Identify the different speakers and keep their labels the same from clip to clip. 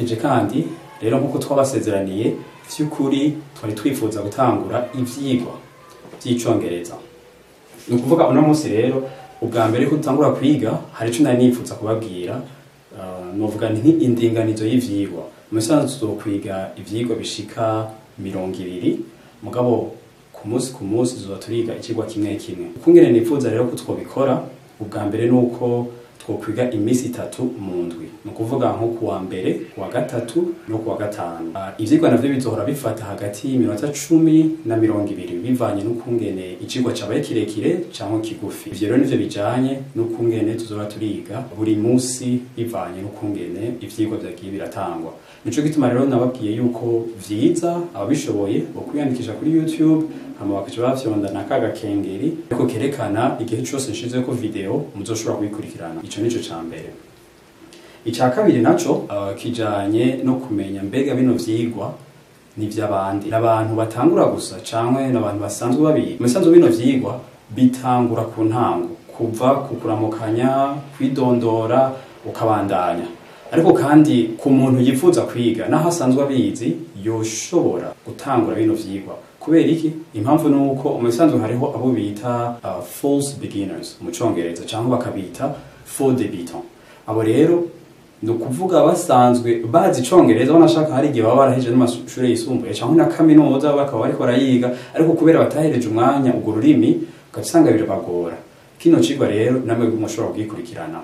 Speaker 1: turabaramukije kandi rero nkuko twabasezeraniye vy'ukuri twari twifuza gutangura ivyigwa by'icongereza. Ni ukuvuga uno munsi rero ubwa mbere ko dutangura kwiga hari ico nari nifuza kubabwira, novuga nti indinganizo y'ivyigwa. Musanzwe tuzokwiga ivyigwa bishika 200 mugabo ku munsi tuzoba turiga ikigwa kimwe kimwe. Ukungene nifuza rero ko twobikora ubwa mbere nuko twokwiga imisi 3 mu ndwi. Ni ukuvuga nko kuwa mbere, kuwa gatatu no kuwa gatanu. Ivyigwa navyo bizohora bifata hagati y'iminota 10 na 20 bivanye n'ukungene ikigwa cabaye kirekire canke kigufi. Ivyo rero nivyo bijanye n'ukungene tuzoba turiga buri munsi bivanye n'ukungene ivyigwa vyagiye biratangwa. Nico gituma rero nababwiye yuko vyiza ababishoboye bo kwiyandikisha kuri YouTube hama bakaca bafyonda nakaga kengeri ariko kerekana igihe cyose nshizeko video muzoshobora kubikurikirana. Ico nico ca mbere. Ica kabiri naco kijanye no kumenya mbega bino vyigwa ni vy'abandi, n'abantu batangura gusa canke n'abantu basanzwe babiga. Musanzwe bino vyigwa bitangura ku ntango kuva kukuramukanya, kwidondora ukabandanya. Ariko kandi ku muntu yifuza kwiga naho asanzwe abizi yoshobora gutangura bino vyigwa. Kubera iki? Impamvu nuko umusanzwe hariho abo bita false beginners mu Congereza cyangwa bakabita faux débutants. Abo rero no kuvuga basanzwe bazi Congereza banashaka hari igihe baba baraheje n'amashuri yisumbuye cyangwa na kaminuza bakaba bariko barayiga, ariko kubera batahereje umwanya ugo rurimi ugasanga birabagora. Kino cigwa rero namwe mushobora kugikurikirana.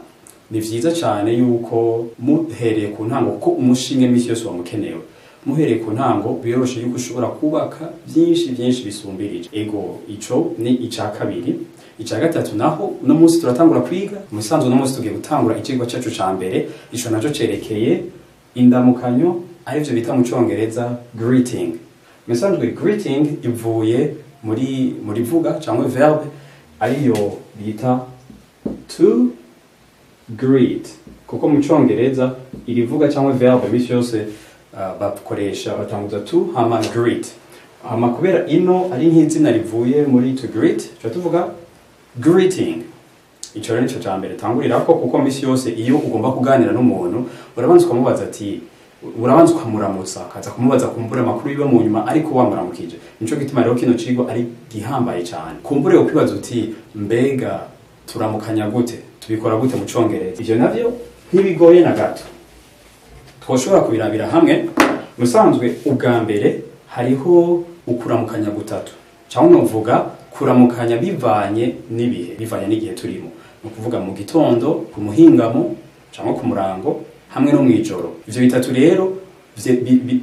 Speaker 1: Ni vyiza cyane yuko muhereye ku ntango ko umushinge misi yose wamukenewe. Muhereye ku ntango biroroshe yuko ushobora kubaka byinshi bisumbirije. Ego ico ni ica kabiri. Ica gatatu naho no munsi turatangura kwiga. Musanzwe no munsi tugiye gutangura ikigwa cyacu ca mbere, ico naco cerekeye indamukanyo arivyo bita mu Congereza greeting. Musanzwe greeting ivuye muri vuga cyangwa verb ariyo bita to greet. Kuko mu Congereza irivuga cyangwa verb misi yose bakoresha batanguza to hama greet. Hama kubera ino ari nk'izina rivuye muri to greet, cyo tuvuga greeting. Ico rero nico ca mbere tangurira ko kuko misi yose iyo ugomba kuganira n'umuntu urabanza kumubaza ati urabanza kumuramutsa kaza kumubaza kumbura makuru yiwe mu nyuma ariko wamuramukije. Nico gituma rero kino cigwa ari gihambaye cyane. Kumbure ukwibaza uti mbega turamukanya gute? Tubikora gute mu Congereza? Ivyo navyo ntibigoye na gato. Twoshobora kubirabira hamwe. Musanzwe ubwa mbere hariho ukuramukanya gutatu cyangwa novuga kuramukanya bivanye n'ibihe, bivanye n'igihe turimo. No kuvuga mu gitondo, ku muhingamo cyangwa ku murango hamwe no mwijoro. Ivyo bitatu rero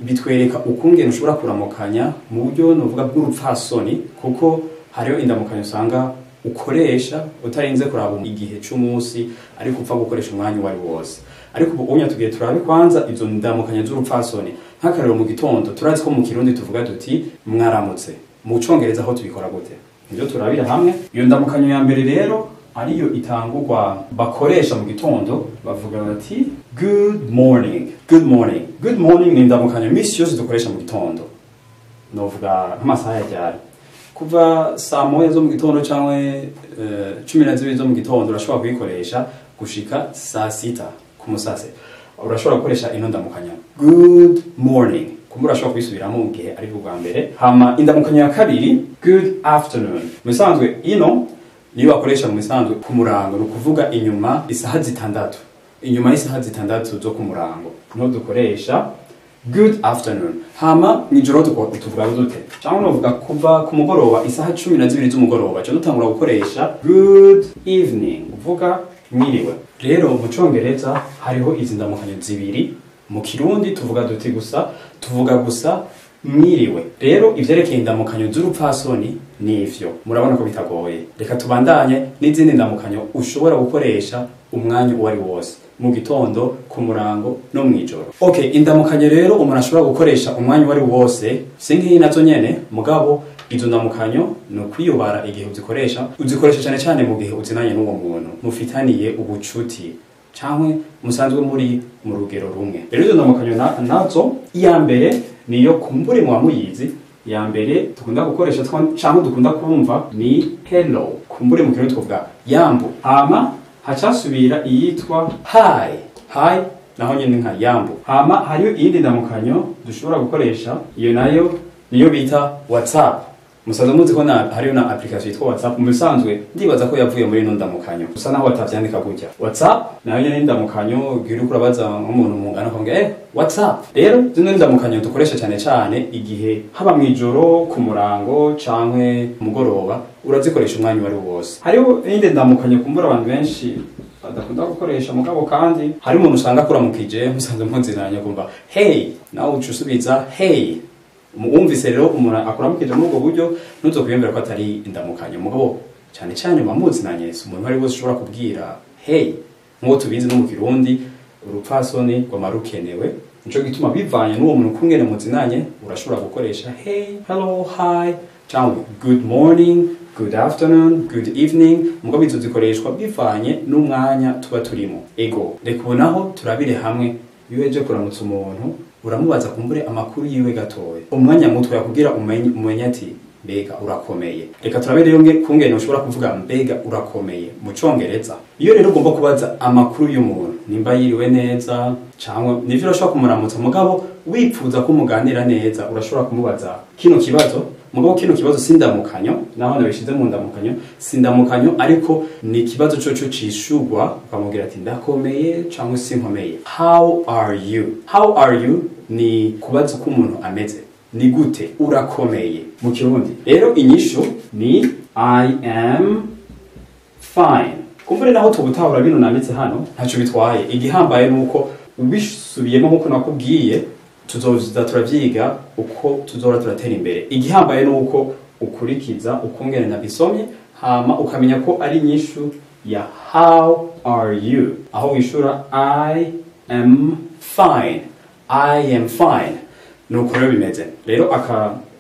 Speaker 1: bitwereka ukungene ushobora kuramukanya mu buryo novuga bw'urupfasoni, kuko hariho indamukanyo usanga ukoresha utarinze kuraba igihe c'umunsi ariko upfa gukoresha umwanya wari wose. Ariko ubu unya tugiye turabe kwanza izo ndamukanya z'urupfasoni. Nk'akarero mu gitondo turazi ko mu Kirundi tuvuga tuti mwaramutse. Mu Congereza aho tubikora gute? Nivyo turabira hamwe. Iyo ndamukanyo ya mbere rero ariyo itangurwa bakoresha mu gitondo bavuga bati good morning. Good morning. Good morning ni ndamukanyo misi yose dukoresha mu gitondo. Novuga nk'amasaha yajyari kuva saa moya zo mu gitondo canke 12 zo mu gitondo urashobora kuyikoresha gushika saa 6 ku musase. Urashobora gukoresha ino ndamukanya good morning. Kumbura urashobora kubisubiramo mu gihe ari bwa mbere. Hama indamukanyo ya kabiri good afternoon. Musanzwe ino niyo bakoresha mu misanzwe ku murango, no kuvuga inyuma isaha 6. Inyuma isaha 6 zo ku murango no dukoresha good afternoon. Hama nijoro tuvuga dute cyangwa novuga kuva ku mugoroba isaha 12 z'umugoroba cyo dutangura gukoresha good evening, uvuga mwiriwe. Rero mu Congereza hariho izi ndamukanyo zibiri. Mu Kirundi tuvuga duti gusa, tuvuga gusa mwiriwe. Rero ivyerekeye indamukanyo z'urupfasoni nivyo murabona ko bitagoye. Reka tubandanye n'izindi ndamukanyo ushobora gukoresha umwanya uwari wose, mu gitondo, ku murango no mwijoro. Okay, indamukanyo rero umuntu ashobora gukoresha umwanya wari wose singiye nazo nyene, mugabo izo ndamukanyo no kwiyubara igihe uzikoresha cyane mu gihe uzinanye n'uwo muntu mufitaniye ubucuti cyangwa musanzwe muri mu rugero rumwe. Rero izo ndamukanyo nazo iya mbere niyo kumbure mwa muyizi. Ya mbere tukunda gukoresha cyangwa dukunda kumva ni hello. Kumbure mu Kirundi tuvuga yambu. Hama hacasubira iyitwa hi. Hi naho nyine nka yambu. Hama hariyo iyindi ndamukanyo dushobora gukoresha, iyo nayo niyo bita WhatsApp. Musanzwe muzi ko hariyo na application yitwa WhatsApp. Mu bisanzwe ndibaza ko yavuye muri ino ndamukanyo, gusa naho batavyandika gutya. WhatsApp nayo nyine ndamukanyo gira kurabaza nk'umuntu mungana ko WhatsApp. Rero zino ndamukanyo dukoresha cyane cyane igihe haba mwijoro, ku murango canke mugoroba, urazikoresha umwanya wari wose. Hariho iyindi ndamukanyo kumbura abantu benshi badakunda gukoresha mugabo, kandi hari umuntu usanga kuramukije musanzwe mpunzinanya kumva hey, nawe ucusubiza hey. Umwumvise rero umuntu akuramukije muri ubwo buryo ntuzokuyumvira ko atari indamukanyo, mugabo cyane cyane bamuzinanye umuntu ari wese ushobora kubwira hey. Nk'uko tubizi no mu Kirundi urupfasoni rwama rukenewe, nico gituma bivanye n'uwo muntu kungene muzinanye urashobora gukoresha hey, hello, hi, cyangwa good morning, good afternoon, good evening. Mugabo izo zikoreshwa bivanye n'umwanya tuba turimo. Ego reka ubonaho turabire hamwe, iyo eje kuramutsa umuntu uramubaza kumbure amakuru yiwe gatoya, umwanya muto yakubwira umenye ati mbega urakomeye. Reka turabire rero kungene ushobora kuvuga mbega urakomeye mu Congereza. Iyo rero ugomba kubaza amakuru y'umuntu, nimba yiriwe neza cyangwa nivyo urashobora kumuramutsa, mugabo wipfuza ko muganira neza urashobora kumubaza kino kibazo. Mugabo kino kibazo sindamukanyo, naho nabishize mu ndamukanyo sindamukanyo, ariko ni kibazo coco cishurwa ukamubwira ati ndakomeye cyangwa sinkomeye. How are you? How are you ni kubaza ko umuntu ameze, ni gute, urakomeye mu Kirundi. Rero inyishu ni I am fine. Kumbure naho tubutahura bino nanditse hano ntaco bitwaye, igihambaye nuko ubisubiyemo nkuko nakubwiye tuzoza turavyiga uko tuzora turatera imbere. Igihambaye nuko ukurikiza ukungene nabisomye, hama ukamenya ko ari nyishu ya how are you, aho wishura I am fine. I am fine. Nuko rero bimeze. Rero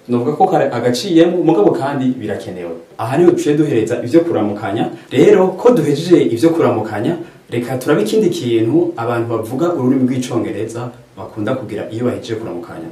Speaker 1: novuga ko agaciyemo mugabo kandi birakenewe. Aha niho tuciye duhereza ivyo kuramukanya. Rero ko duhejeje ivyo kuramukanya, reka turabe ikindi kintu abantu bavuga ururimi rw'icongereza bakunda kugira iyo bahejeje kuramukanya.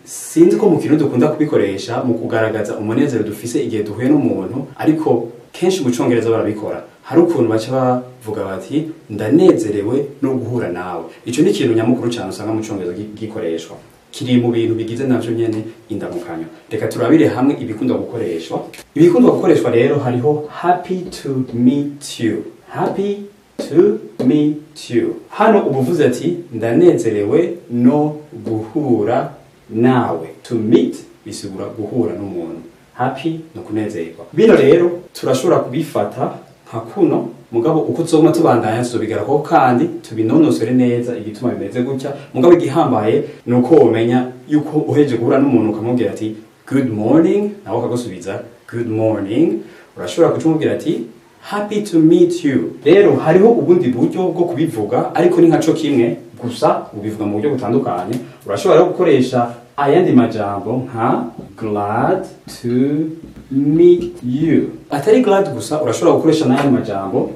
Speaker 1: Sinzi ko mu Kirundi dukunda kubikoresha mu kugaragaza umunezero dufise igihe duhuye n'umuntu, ariko kenshi mu Congereza barabikora. Hari ukuntu baca bavuga bati ndanezerewe no guhura nawe. Ico ni ikintu nyamukuru cyane usanga mu Congereza gikoreshwa, kiri mu bintu bigize navyo nyene indamukanyo. Reka turabire hamwe ibikunda gukoreshwa. Ibikunda gukoreshwa rero hariho happy to meet you. Happy to meet you. Hano ubuvuze ati ndanezerewe no guhura nawe. To meet bisigura guhura n'umuntu. Happy no kunezerwa. Bino rero turashobora kubifata nka kuno, mugabo uko tuzoguma tubandanya tuzobigarako kandi tubinonosore neza igituma bimeze gutya. Mugabo igihambaye nuko umenya yuko uheje guhura n'umuntu ukamubwira ati good morning, nawe akagusubiza good morning. Urashobora kucumubwira ati happy to meet you. Rero hariho ubundi buryo bwo kubivuga, ariko ni nkaco kimwe gusa ubivuga mu buryo butandukanye. Urashobora rero gukoresha ayandi majambo nka glad to meet you. Atari glad gusa, urashobora gukoresha n'ayandi majambo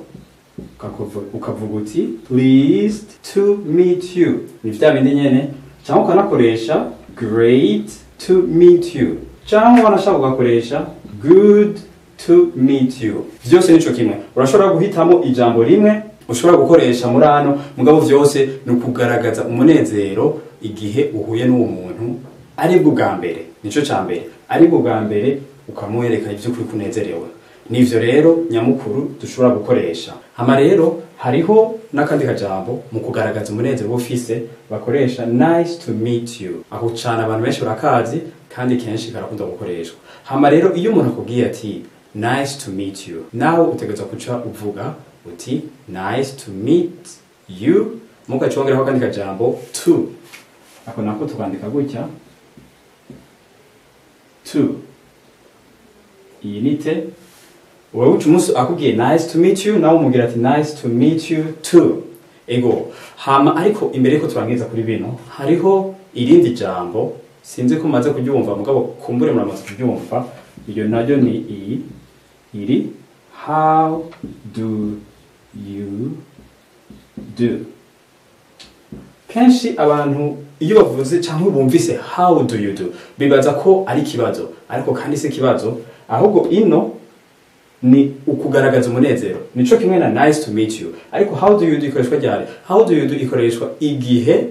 Speaker 1: ukavuga uti pleased to meet you. Ni vya bindi nyene. Cyangwa ukanakoresha great to meet you. Cyangwa wanashaka ugakoresha good to meet you. Vyose nico kimwe. Urashobora guhitamo ijambo rimwe ushobora gukoresha muri ano, mugabo vyose ni ukugaragaza umunezero igihe uhuye n'uwo muntu ari bwo bwa mbere. Nico ca mbere, ari bwo bwa mbere ukamwereka ivyo kuri kunezerewe. Nivyo rero nyamukuru dushobora gukoresha. Hama rero hariho nakandi kajambo mu kugaragaza umunezero ufise bakoresha nice to meet you. Aho cyane abantu benshi barakazi kandi kenshi karakunda gukoreshwa. Hama rero iyo umuntu akubwiye ati nice to meet you, nawe utegeza kuca uvuga uti nice to meet you, mugacongeraho kandi kajambo to. Ako nako tukandika gutya to. Iyi nite wowe ucumunsi akubwiye nice to meet you, nawe umugira ati nice to meet you too. Ego hama ariko imbere ko turangiza kuri bino hariho irindi jambo sinzi ko maze kuryumva, mugabo kumbure muramaze kuryumva. Iyo naryo ni iri how do you do. Kenshi abantu iyo bavuze cyangwa bumvise how do you do bibaza ko ari kibazo, ariko kandi se kibazo, ahubwo ino ni ukugaragaza umunezero. Nico kimwe na nice to meet you. Ariko how do you do ikoreshwa ryari? How do you do ikoreshwa igihe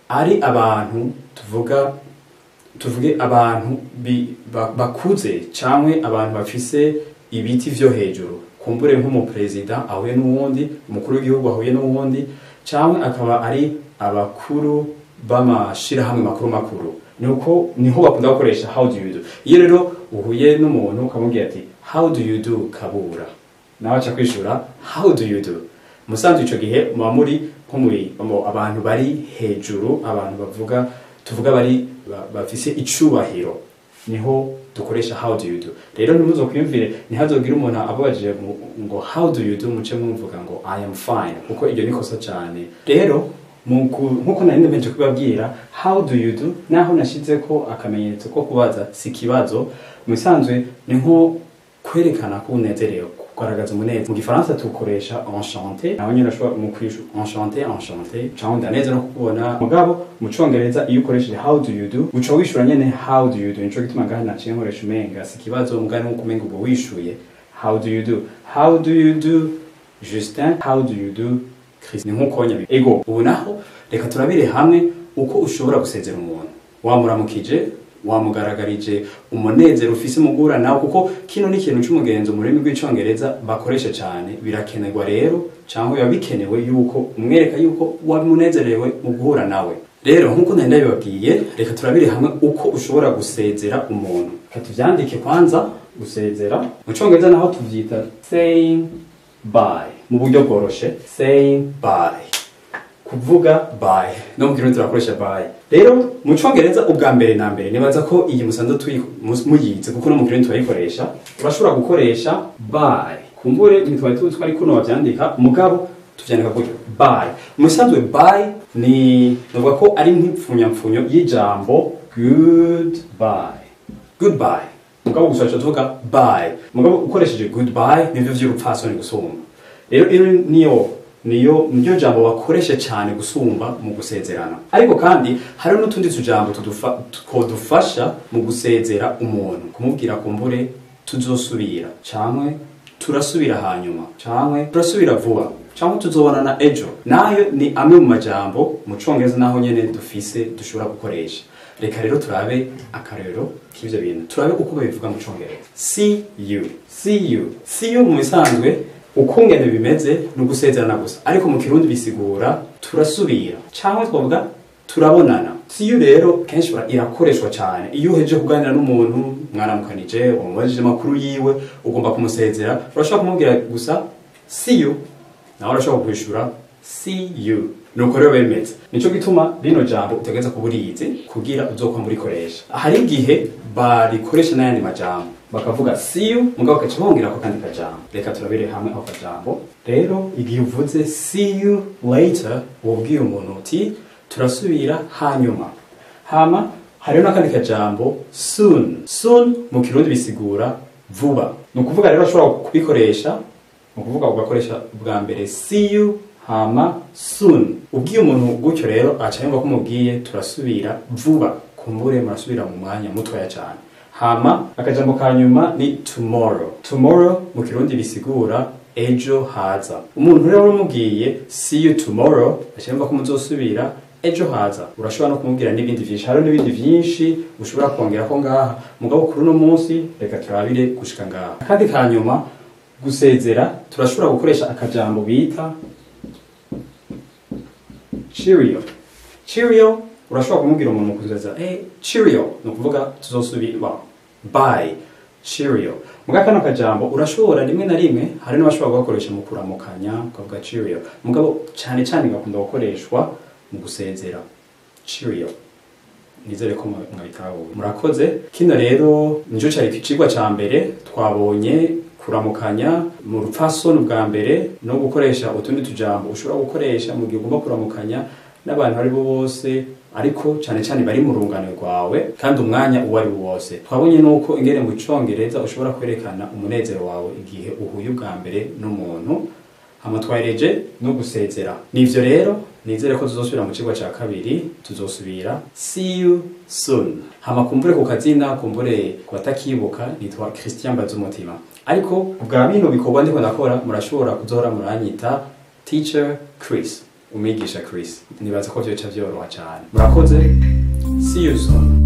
Speaker 1: ari abantu tuvuge abantu bakuze cyangwa abantu bafise ibiti vyo hejuru, kumbure nk'umuperezida ahuye n'uwundi, umukuru w'igihugu ahuye n'uwundi, cyangwa akaba ari abakuru b'amashirahamwe makuru. Niho bakunda gukoresha how do you do. Iyo rero uhuye n'umuntu ukamubwira ati how do you do Kabura, nawe aca kwishura how do you do. Musanzwe ico gihe muba muri abantu bari hejuru, abantu tuvuga bari bafise icubahiro, niho dukoresha how do you do. Rero ntimuzo kwiyumvire ntihazogira umuntu ababajije ngo how do you do muce mwumvuga ngo I am fine, kuko iryo nikosa cyane. Rero nkuko nari ndemeje kubabwira how do you do, naho nashize ko akamenyetso ko kubaza si kibazo, musanzwe ni nko kwerekana ko unezerewe, kugaragaza umunezero. Mu gifaransa tukoresha enchanté, naho nyine urashobora mu kwishu enchanté cyangwa ndaneze no kubona. Mugabo mu Congereza iyo ukoresheje how do you do uca wishura nyene how do you do. Nico gituma ngaha naciye nkoresha umenga si kibazo, mugabo nuko umenga ubwo wishuye how do you do. How do you do Justin? How do you do Chris? Ni nkuko nyabi ego. Ubu naho reka turabire hamwe uko ushobora gusezera umuntu. Wamuramukije, wamugaragarije umunezero ufise mugura nawe, kuko kino ni ikintu cy'umugenzo mu rurimi rw'icongereza bakoresha cyane. Birakenerwa rero cyangwa biba bikenewe yuko umwereka yuko wamunezerewe mu guhura nawe. Rero nkuko nari ndabibabwiye, reka turabire hamwe uko ushobora gusezera umuntu. Reka tuvyandike kwanza. Gusezera mu Congereza naho tuvyita saying bye, mu buryo bworoshe saying bye, kuvuga bye. No mu Kirundi turakoresha bye. Rero mu Congereza ubwa mbere na mbere nibaza ko iyi musanzwe muyize, kuko no mu Kirundi turayikoresha. Urashobora gukoresha bye, kumbure nitwaye twari kuno bavyandika, mugabo tuvyandika gutyo bye. Musanzwe bye ni novuga ko ari nk'ipfunyapfunyo y'ijambo goodbye. Mugabo gushaje tuvuga bye, mugabo ukoresheje goodbye nivyo vy'urupfasoni gusumba. Rero niyo jambo bakoresha cyane gusumba mu gusezerana. Ariko kandi hari n'utundi tujambo tudufasha mu gusezera umuntu, kumubwira kumbure tuzosubira, cyangwa turasubira hanyuma, cyangwa turasubira vuba, cyangwa tuzobonana ejo. Nayo ni amwe mu majambo mu Congereza naho nyene dufise dushobora gukoresha. Reka rero turabe akarero k'ivyo bintu, turabe uko babivuga mu Congereza. See you mu bisanzwe ukungene bimeze no gusezerana gusa, ariko mu Kirundi bisigura turasubira cyangwa twavuga turabonana. See you rero kenshi irakoreshwa cyane iyo uheje kuganira n'umuntu mwaramukanije, umubajije makuru yiwe, ugomba kumusezera, urashobora kumubwira gusa see you, nawe urashobora kwishura see you. Nuko rero bemeze, nico gituma rino jambo utegeza kuburize kugira uzokwa muri koresha. Hari igihe barikoresha n'ayandi majambo bakavuga see you, mugabo bakacibongera ko kandi kajambo. Reka turabire hamwe aho kajambo. Rero igihe uvuze see you later, wobwiye umuntu uti turasubira hanyuma. Hama hari n'akandi kajambo soon mu Kirundi bisigura vuba. Nukuvuga rero ashobora kubikoresha, nukuvuga ugakoresha bwa mbere see you hama soon. Ubwiye umuntu gutyo rero acayumva ko mubwiye turasubira vuba, kumbure murasubira mu mwanya mutoya cyane. Hama akajambo kanyuma ni tomorrow mu Kirundi bisigura ejo haza. Umuntu rero umubwiye see you tomorrow acayumva ko muzosubira ejo haza. Urashobora no kumubwira n'ibindi vyinshi, hari n'ibindi vyinshi ushobora kongera ko ngaha, mugabo kuri no munsi reka turabire gushika ngaha. Kandi kanyuma gusezera turashobora gukoresha akajambo bita cheerio. Urashobora kumubwira umuntu kuzeza cheerio, no kuvuga tuzosubira bye, cheerio. Muga kano kajambo urashobora rimwe na rimwe hari n'abashobora gukoresha mu kuramukanya kuvuga cheerio, mugabo cyane gakunda gukoreshwa mu gusezera cheerio. Nizere ko mwabitahuye. Murakoze. Kino rero nico cyari kicigwa ca mbere twabonye kuramukanya mu rupfasoni bwa mbere no gukoresha utundi tujambo ushobora gukoresha mu gihe ugomba kuramukanya n'abantu ari bo bose, ariko cyane bari mu rungano rwawe kandi umwanya uwari wose. Twabonye nuko ingene mu Congereza ushobora kwerekana umunezero wawe igihe uhuye bwa mbere n'umuntu, hama twahereje no gusezera. Nivyo rero nizere ko tuzosubira mu cigwa ca kabiri, tuzosubira. See you soon. Hama kumbure ku kazina, kumbure kubatakibuka, nitwa Christian Bazumutima. Ariko ubwa bino bikorwa ndiko nakora murashobora kuzohora muranyita Teacher Chris, umwigisha Chris. Nibaza ko vyoca vyoroha cane. Murakoze. See you soon.